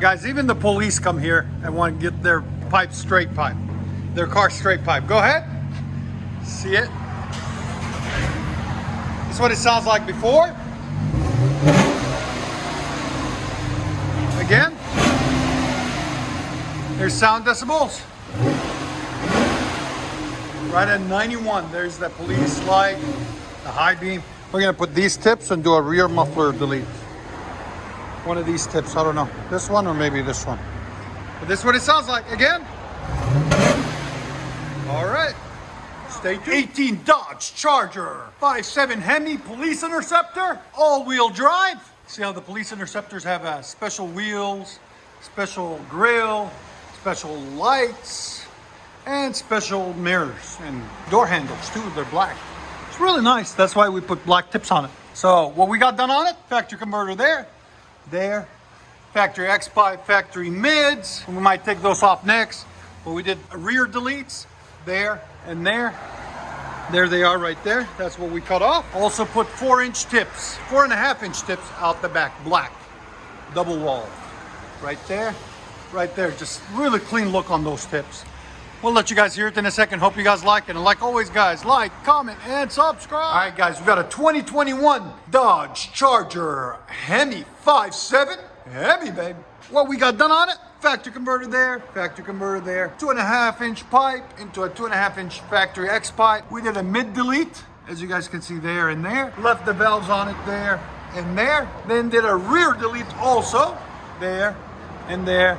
Guys, even the police come here and want to get their pipe straight pipe. Their car straight pipe. Go ahead. See it? This is what it sounds like before. Again. There's sound decibels. Right at 91. There's the police light, the high beam. We're going to put these tips and do a rear muffler delete. One of these tips, I don't know. This one or maybe this one. But this is what it sounds like. Again. All right. Stay tuned. 18 Dodge Charger 5.7 Hemi Police Interceptor, all-wheel drive. See how the police interceptors have special wheels, special grill, special lights, and special mirrors and door handles too. They're black. It's really nice. That's why we put black tips on it. So what we got done on it, factory converter there, factory X pipe, factory mids. We might take those off next, but we did rear deletes there and there. There they are right there. That's what we cut off. Also put 4-inch tips, 4.5-inch tips out the back, black, double wall. Right there, right there. Just really clean look on those tips. We'll let you guys hear it in a second. Hope you guys like it. And like always, guys, like, comment, and subscribe. All right, guys, we got a 2021 Dodge Charger Hemi 5.7 Hemi, baby. What we got done on it? Factory converter there, 2.5-inch pipe into a 2.5-inch factory X pipe. We did a mid delete, as you guys can see there and there. Left the valves on it there and there. Then did a rear delete also, there and there.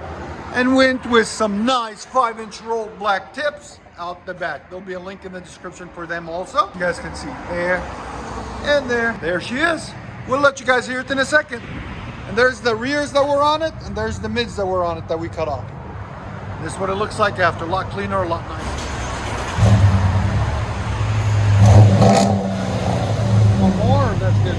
And went with some nice 5-inch rolled black tips out the back. There'll be a link in the description for them also. You guys can see there and there. There she is. We'll let you guys hear it in a second. And there's the rears that were on it, and there's the mids that were on it that we cut off. This is what it looks like after. A lot cleaner, a lot nicer. One more, that's good.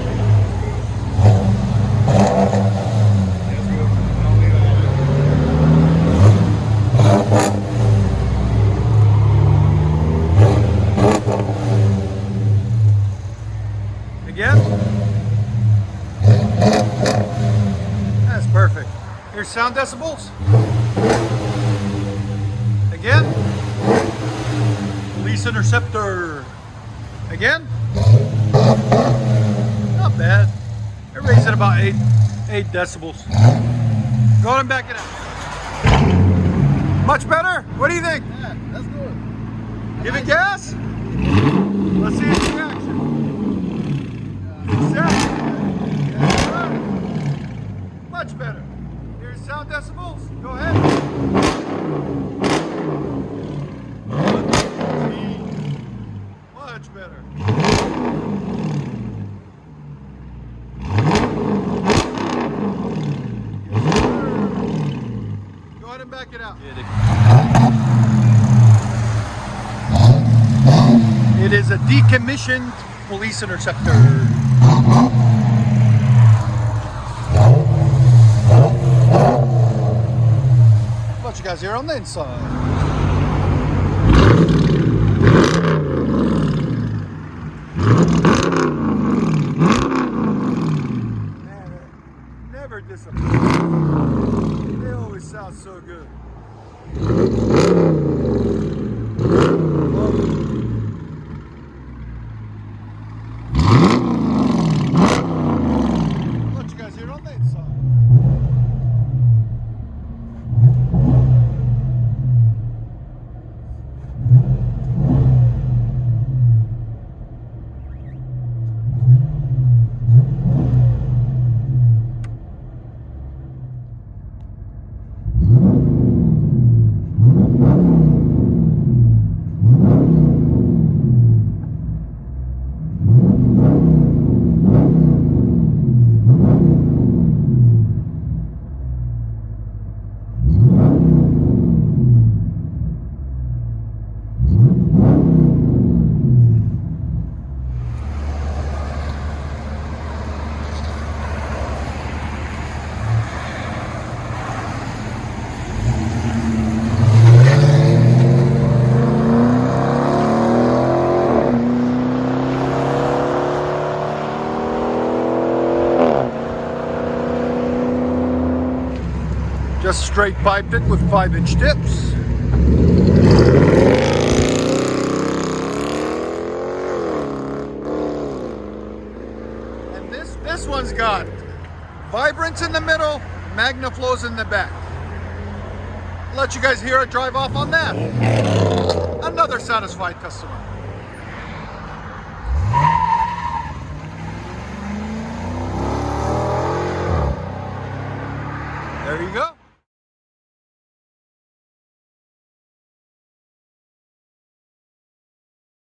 Perfect. Here's sound decibels. Again. Police interceptor. Again. Not bad. It raised at about 8 decibels. Go ahead and back it out. Much better? What do you think? Yeah, that's good. Give it gas? Let's see its reaction. Much better. Here's sound decibels. Go ahead. Much better. Go ahead and back it out. It is a decommissioned police interceptor. Let you guys hear on the inside. Man, it never disappoints. They always sound so good. Let you guys hear on the inside. Just straight piped it with 5-inch tips. And this one's got vibrance in the middle, MagnaFlows in the back. Let you guys hear it drive off on that. Another satisfied customer.